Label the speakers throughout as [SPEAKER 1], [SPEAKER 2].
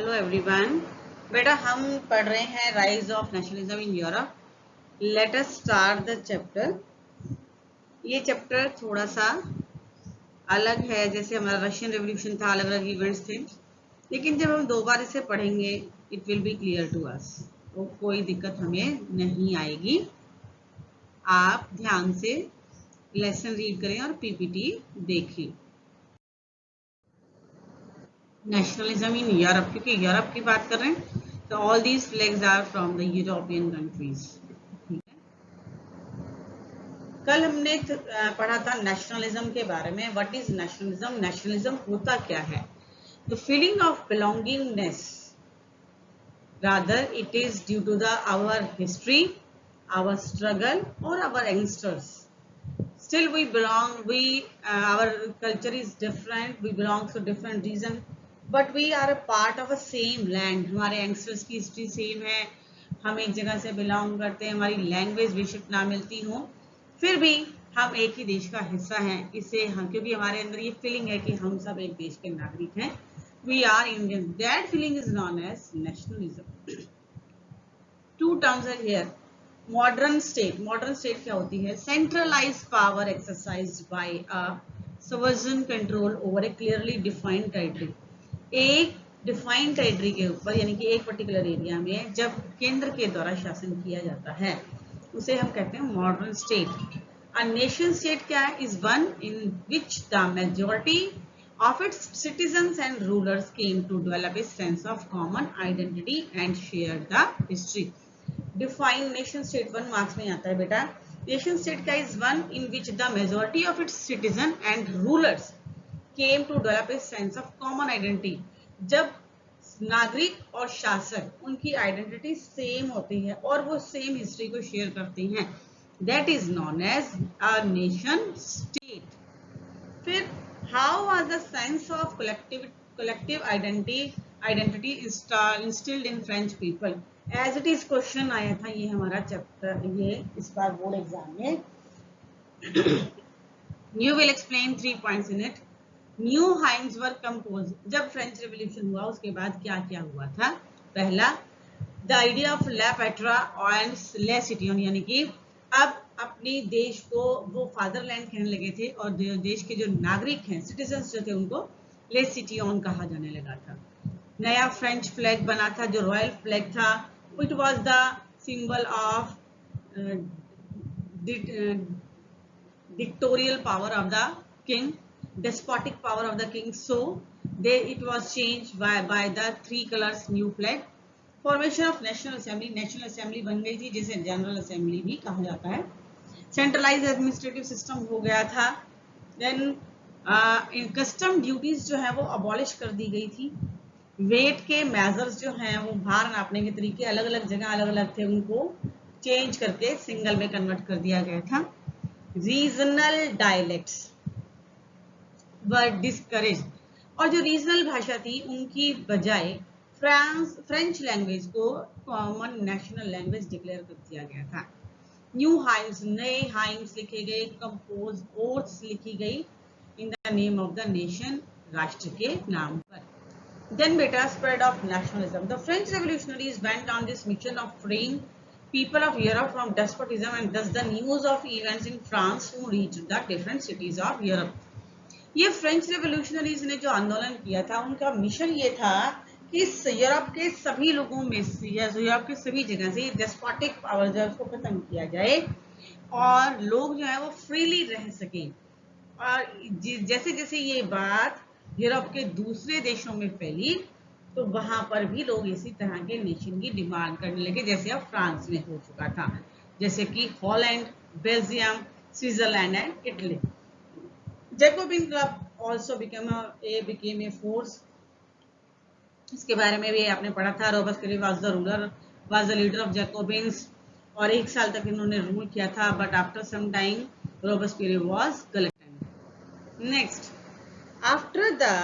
[SPEAKER 1] Hello everyone. बेटा हम पढ़ रहे हैं rise of nationalism in Europe. Let us start the chapter. ये चैप्टर थोड़ा सा अलग है, जैसे हमारा रशियन रेवोल्यूशन था, अलग अलग इवेंट्स थे, लेकिन जब हम दो बार इसे पढ़ेंगे it will be clear to us, तो कोई दिक्कत हमें नहीं आएगी। आप ध्यान से लेसन रीड करें और पीपीटी देखें। नेशनलिज्म इन यूरोप, क्योंकि यूरोप की बात कर रहे हैं, तो all these flags are from the European countries. ठीक है, कल हमने पढ़ा था नेशनलिज्म के बारे में। What is nationalism? नेशनलिज्म होता क्या है? The feeling of belongingness, rather it is due to the our history, our struggle or our ancestors. Still we belong, our culture is different, we belong to different region, but we are a part of a same land. हमारे ancestors की history same है, हम एक जगह से belong करते हैं, हमारी language बेशक ना मिलती हो, फिर भी हम एक ही देश का हिस्सा हैं। इससे हम, क्योंकि हमारे अंदर ये feeling है कि हम सब एक देश के नागरिक हैं, we are Indian. That feeling is known as nationalism. Two terms are here. Modern state क्या होती है? सेंट्रलाइज्ड पावर एक्सरसाइज्ड बाय अ सवर्जन कंट्रोल ओवर ए क्लियरली डिफाइंड टेरिटरी। एक डिफाइंड टेरिटरी के ऊपर, यानी कि एक पर्टिकुलर एरिया में जब केंद्र के द्वारा शासन किया जाता है, उसे हम कहते हैं मॉडर्न स्टेट। अ नेशन स्टेट क्या है? Is one in which the majority of its citizens and rulers came to develop a sense of common identity and share the history. Define nation state, 1 marks में आता है बेटा। Nation state का is one in which the majority of its citizen and rulers came to develop a sense of common identity. जब नागरिक और शासक, उनकी आइडेंटिटी सेम होती है और वो सेम हिस्ट्री को शेयर करते हैं, that is known as a nation state. फिर how was the sense of collective identity instilled in French people? As it is question आया था ये हमारा चैप्टर, ये इस बार बोर्ड एग्जाम में। You will explain 3 points in it. New hymns were compose. जब फ्रेंच रेवोल्यूशन हुआ उसके बाद क्या क्या हुआ था? पहला, the idea of la patrie and le citoyen, यानी कि अब अपने देश को वो फादरलैंड कहने लगे थे, और देश के जो नागरिक हैं, सिटीजन्स जो थे, उनको ले सिटियन कहा जाने लगा था। नया फ्रेंच फ्लैग बना था जो रॉयल फ्लैग था। It was the symbol of dictatorial power of the king, despotic power of the king. So it was changed by the 3 colors new flag. Formation of national assembly, national assembly बन गई थी, जिसे general assembly भी कहा जाता है। Centralise administrative system हो गया था। देन कस्टम ड्यूटीज जो है वो अबॉलिश कर दी गई थी। वेट के मेजर्स जो हैं, वो भार नापने के तरीके अलग अलग जगह अलग अलग थे, उनको चेंज करके सिंगल में कन्वर्ट कर दिया गया था। रीजनल डायलेक्ट्स वर डिस्करेज, और जो रीजनल भाषा थी उनकी बजाय फ्रेंच लैंग्वेज को कॉमन नेशनल लैंग्वेज डिक्लेयर कर दिया गया था। न्यू हाइम्स, नए हाइम्स लिखे गए। कंपोज ओथ्स लिखी गई in the name of the nation, राष्ट्र के नाम पर। Then beta, spread of nationalism. The French revolutionaries went on this mission of freeing people of Europe from despotism, and thus the news of events in France soon reached the different cities of Europe. ये French revolutionaries ने जो आंदोलन किया था, उनका mission ये था कि यूरोप के सभी लोगों में से, यूरोप के सभी जगह से डेस्पोटिक पावर जो है उसको खत्म किया जाए और लोग जो है वो फ्रीली रह सके। और जैसे जैसे ये बात यूरोप के दूसरे देशों में फैली, तो वहां पर भी लोग इसी तरह के नेशन की डिमांड करने लगे, जैसे अब फ्रांस में हो चुका था, जैसे कि Holland, Belgium, Switzerland and Italy. Jacobin club also became a force. इसके बारे में भी आपने पढ़ा था। Robespierre was the leader of Jacobins, और 1 साल तक इन्होंने रूल किया था, but after some time Robespierre was guillotined. Next, after the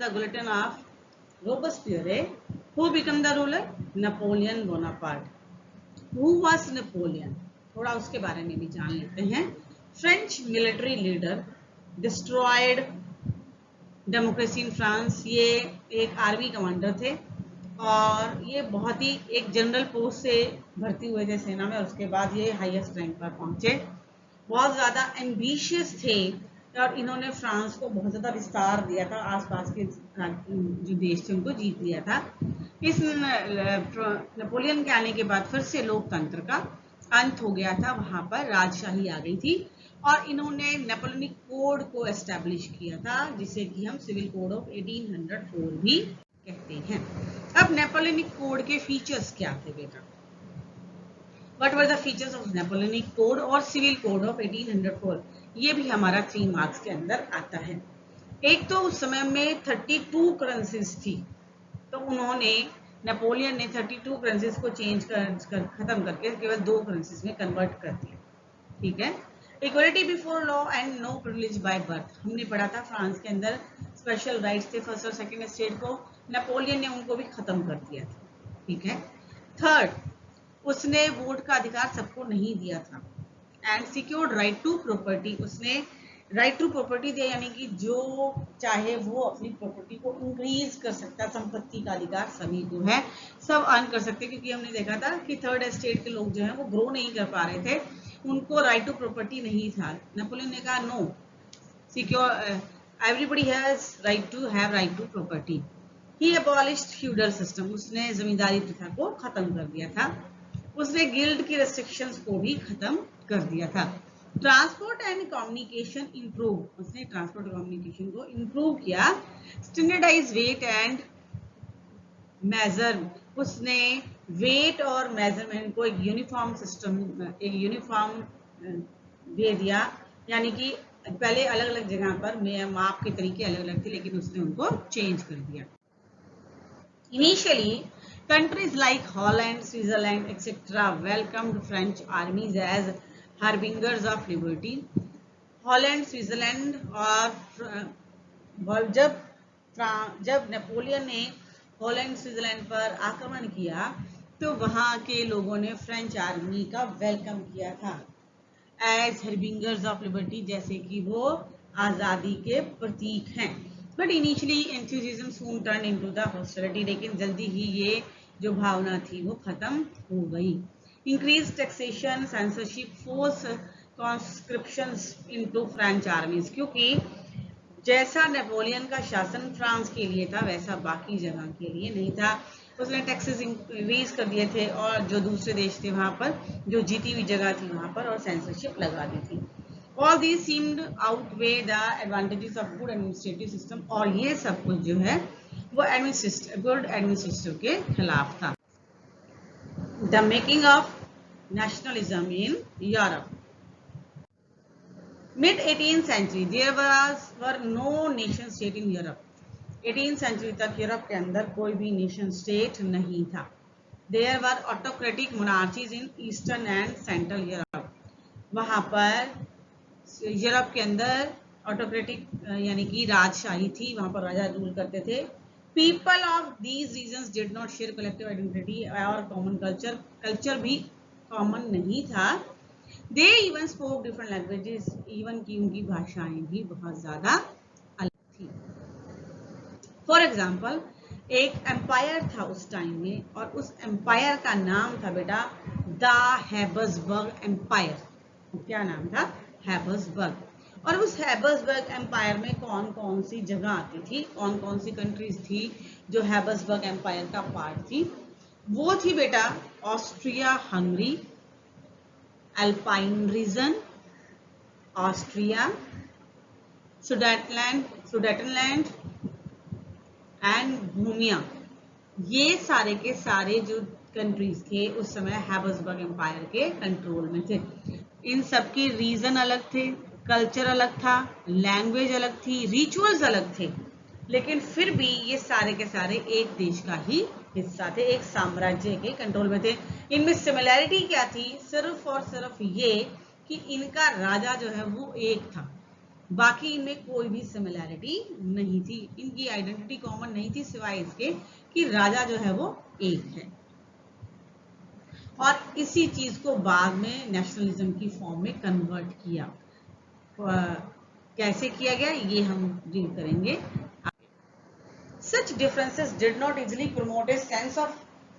[SPEAKER 1] guillotine of Robespierre, who became the ruler? Napoleon Bonaparte. Who was Napoleon? थोड़ा उसके बारे में भी जान लेते हैं। French military leader, destroyed democracy in France, ये एक आर्मी कमांडर थे और ये बहुत ही एक जनरल पोस्ट से भर्ती हुए थे सेना में और उसके बाद ये हाईएस्ट रैंक पर पहुंचे। बहुत ज़्यादा एम्बिशियस थे और इन्होंने फ्रांस को बहुत ज़्यादा विस्तार दिया था, आसपास के जो देश थे उनको जीत लिया था। इस नेपोलियन के आने के बाद फिर से लोकतंत्र का अंत हो गया था, वहां पर राजशाही आ गई थी और इन्होंने नेपोलियनिक कोड को एस्टेब्लिश किया था जिसे कि हम सिविल कोड ऑफ 1804 भी कहते हैं। अब नेपोलियनिक कोड के फीचर्स क्या थे बेटा? What were the features of Napoleonic Code और Civil Code of 1804? ये भी हमारा 3 मार्क्स के अंदर आता है। एक तो उस समय में 32 करेंसीज थी, तो उन्होंने नेपोलियन ने 32 करेंसीज को चेंज कर खत्म करके केवल 2 करेंसीज में कन्वर्ट कर दिया। ठीक है। Equality before law and no privilege by birth, हमने पढ़ा था फ्रांस के अंदर स्पेशल राइट्स थे फर्स्ट और सेकेंड स्टेट को, नेपोलियन ने उनको भी खत्म कर दिया था। ठीक है। थर्ड, उसने वोट का अधिकार सबको नहीं दिया था and secured right to property, उसने राइट टू प्रॉपर्टी दिया, यानी कि जो चाहे वो अपनी प्रॉपर्टी को इंक्रीज कर सकता है, संपत्ति का अधिकार सभी को है, सब अर्न कर सकते, क्योंकि हमने देखा था कि थर्ड एस्टेट के लोग जो हैं वो ग्रो नहीं कर पा रहे थे, उनको राइट टू प्रॉपर्टी नहीं था। नेपोलियन ने कहा no, secure everybody has right to have right to property. He abolished feudal system, उसने जमींदारी प्रथा को खत्म कर दिया था। उसने गिल्ड की रेस्ट्रिक्शंस को भी खत्म कर दिया था। ट्रांसपोर्ट एंड कम्युनिकेशन इंप्रूव, उसने ट्रांसपोर्ट और कम्युनिकेशन को इंप्रूव किया। स्टैंडर्डाइज वेट एंड मेजर, उसने वेट और मेजरमेंट को एक यूनिफॉर्म सिस्टम, एक यूनिफॉर्म दे दिया, यानी कि पहले अलग अलग जगह पर माप के तरीके अलग अलग थे, लेकिन उसने उनको चेंज कर दिया। Initially countries like Holland, Switzerland, etc. welcomed French armies as harbingers of liberty. Holland, Switzerland और जब नेपोलियन ने हॉलैंड स्विट्जरलैंड पर आक्रमण किया तो वहां के लोगों ने फ्रेंच आर्मी का वेलकम किया था एज हर्बिंगर्स ऑफ लिबर्टी, जैसे कि वो आज़ादी के प्रतीक हैं। But initially enthusiasm soon turn into the hostility, लेकिन जल्दी ही ये जो भावना थी वो खत्म हो गई। Increase taxation, censorship, force conscriptions into French armies, क्योंकि जैसा नेपोलियन का शासन फ्रांस के लिए था वैसा बाकी जगह के लिए नहीं था। उसने टैक्सेस इंक्रीज कर दिए थे और जो दूसरे देश थे वहां पर, जो जीती हुई जगह थी वहां पर, और सेंसरशिप लगा दी थी। All these seemed outweigh the advantages of good administrative system, और ये सब कुछ जो है वो गुड एडमिनिस्ट्रेटिव के खिलाफ था। The making of nationalism in Europe, mid 18th century there were no nation state in Europe. 18th century तक यूरोप के अंदर कोई भी नेशन स्टेट नहीं था। There were autocratic monarchies in eastern and central Europe, वहां पर यूरोप के अंदर ऑटोक्रेटिक यानी कि राजशाही थी, वहां पर राजा रूल करते थे। People of these regions did not share collective identity और कॉमन कल्चर भी कॉमन नहीं था। They even spoke different languages, even की उनकी भाषाएं भी बहुत ज्यादा अलग थी। फॉर एग्जाम्पल, एक एम्पायर था उस टाइम में और उस एम्पायर का नाम था बेटा द हैब्सबर्ग एम्पायर। क्या नाम था? हैब्सबर्ग। और उस हैब्सबर्ग एम्पायर में कौन कौन सी जगह आती थी, कौन कौन सी कंट्रीज थी जो हैब्सबर्ग एम्पायर का पार्ट थी? वो थी बेटा Austria Hungary, Alpine region, Austria, Sudetenland and Bohemia. ये सारे के सारे जो कंट्रीज थे उस समय हैब्सबर्ग एम्पायर के कंट्रोल में थे। इन सबके रीजन अलग थे, कल्चर अलग था, लैंग्वेज अलग थी, रिचुअल्स अलग थे, लेकिन फिर भी ये सारे के सारे एक देश का ही हिस्सा थे, एक साम्राज्य के कंट्रोल में थे। इनमें सिमिलैरिटी क्या थी? सिर्फ और सिर्फ ये कि इनका राजा जो है वो एक था, बाकी इनमें कोई भी सिमिलैरिटी नहीं थी। इनकी आइडेंटिटी कॉमन नहीं थी सिवाय इसके कि राजा जो है वो एक है। और इसी चीज को बाद में नेशनलिज्म की फॉर्म में कन्वर्ट किया। कैसे किया गया ये हम डील करेंगे Such differences did not easily promote a sense of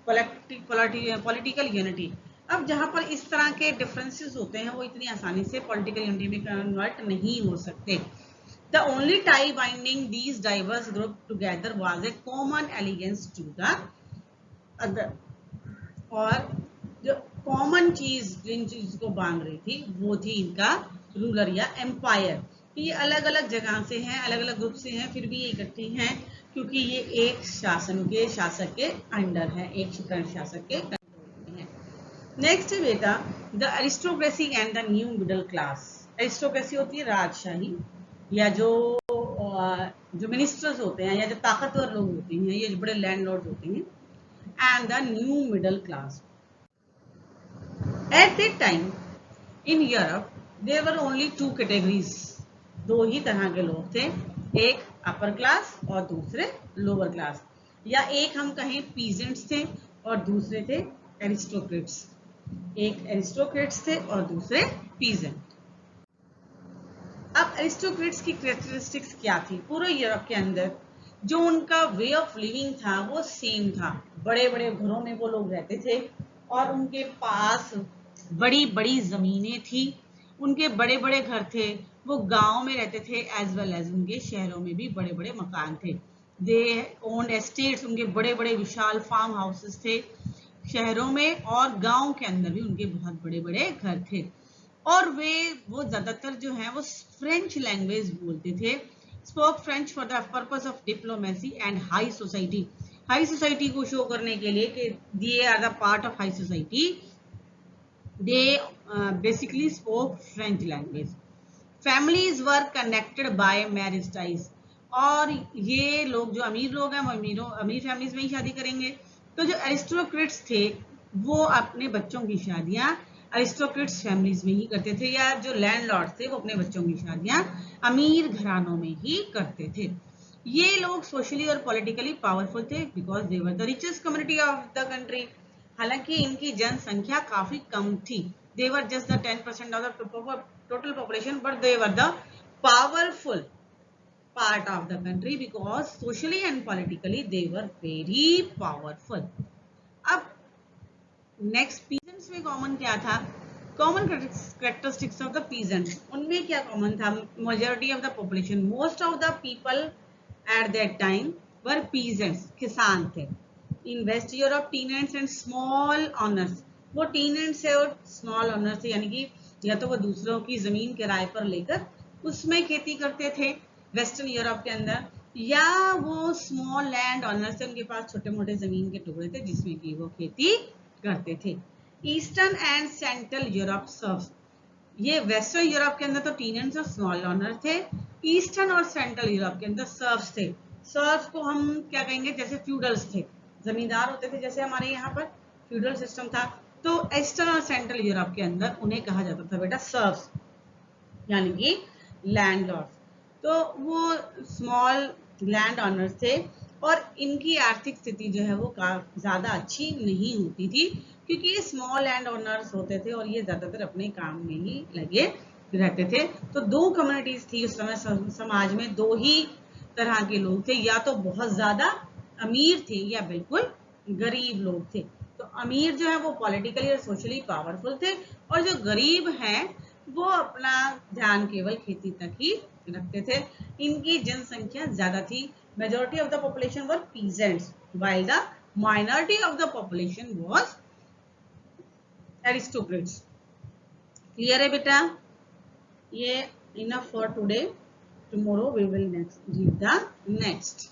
[SPEAKER 1] political unity. अब जहां पर इस तरह के डिफरेंसेस होते हैं वो इतनी आसानी से पॉलिटिकल यूनिटी में कन्वर्ट नहीं हो सकते. The only tie binding these diverse groups together was a common allegiance to the other. और जो कॉमन चीज जिन चीज को बांध रही थी वो थी इनका रूलर या एम्पायर. ये अलग अलग जगह से हैं, अलग अलग ग्रुप से हैं, फिर भी ये इकट्ठी हैं क्योंकि ये एक शासक के अंडर है, एक शासक के कंट्रोल में है. नेक्स्ट है बेटा the aristocracy and the new middle class. Aristocracy होती है राजशाही या जो मिनिस्टर्स होते हैं या जो ताकतवर लोग होते हैं या जो बड़े लैंडलॉर्ड होते हैं, and the new middle class. At that time in Europe there were only two categories. दो ही तरह के लोग थे, एक अपर क्लास और दूसरे लोअर क्लास, या एक हम कहें पीजेंट्स थे और दूसरे थे एरिस्टोक्रेट्स. एक एरिस्टोक्रेट्स थे और दूसरे पीजेंट. अब एरिस्टोक्रेट्स की कैरेक्टरिस्टिक्स क्या थी? पूरे यूरोप के अंदर जो उनका वे ऑफ लिविंग था वो सेम था. बड़े बड़े घरों में वो लोग रहते थे और उनके पास बड़ी बड़ी जमीनें थी, उनके बड़े बड़े घर थे, वो गांव में रहते थे एज वेल एज उनके शहरों में भी बड़े बड़े मकान थे. दे ओन्ड एस्टेट्स, उनके बड़े बड़े विशाल फार्म हाउसेस थे शहरों में, और गांव के अंदर भी उनके बहुत बड़े बड़े घर थे. और वो ज्यादातर जो है वो फ्रेंच लैंग्वेज बोलते थे. Spoke French for the purpose of diplomacy and high society. High society को शो करने के लिए कि they are the part of high society, they basically spoke French language. Families were connected by marriage ties. और ये लोग जो अमीर लोग हैं वो अमीर फैमिलीज में ही शादी करेंगे. तो जो एरिस्टोक्रेट्स थे वो अपने बच्चों की शादियां एरिस्टोक्रेट्स फैमिलीज में ही करते थे, या जो लैंडलॉर्ड थे वो अपने बच्चों की शादियां अमीर घरानों में ही करते थे. ये लोग सोशली और पॉलिटिकली पावरफुल थे because they were the richest community of the country. हालांकि इनकी जनसंख्या काफी कम थी. They were just the 10% of the total population, but they were the powerful part of the country because socially and politically they were very powerful. अब next peasants में common क्या था? Common characteristics of the peasants. उनमें क्या common था? Majority of the population, most of the people at that time were peasants, किसान थे. In West Europe, tenants and small owners. वो tenants है और small owners थे, यानी कि या तो वो दूसरों की जमीन किराए पर लेकर उसमें खेती करते थे वेस्टर्न यूरोप के अंदर, या वो स्मॉल लैंड ऑनर्स थे, उनके पास छोटे मोटे जमीन के टुकड़े थे जिसमें कि वो खेती करते थे. Eastern and central Europe serves. ये वेस्टर्न यूरोप के अंदर तो टीनेंट्स और स्मॉल ऑनर थे, ईस्टर्न और सेंट्रल यूरोप के अंदर सर्व्स थे. सर्व्स को हम क्या कहेंगे? जैसे फ्यूडल्स थे, जमींदार होते थे जैसे हमारे यहाँ पर फ्यूडल सिस्टम था. तो ईस्टर्न और सेंट्रल यूरोप के अंदर उन्हें कहा जाता था बेटा सर्व्स, यानी कि लैंडलॉर्ड्स. तो वो स्मॉल लैंड ऑनर्स थे और इनकी आर्थिक स्थिति जो है वो ज्यादा अच्छी नहीं होती थी क्योंकि ये स्मॉल लैंड ऑनर्स होते थे और ये ज्यादातर अपने काम में ही लगे रहते थे. तो दो कम्युनिटीज थी उस समय समाज में, दो ही तरह के लोग थे, या तो बहुत ज्यादा अमीर थे या बिल्कुल गरीब लोग थे. तो अमीर जो है वो पॉलिटिकली और सोशली पावरफुल थे और जो गरीब हैं वो अपना ध्यान केवल खेती तक ही रखते थे. इनकी जनसंख्या ज्यादा थी. Majority of the population were peasants while the minority of the population was aristocrats. Clear है बेटा? ये enough for today. Tomorrow we will read the next.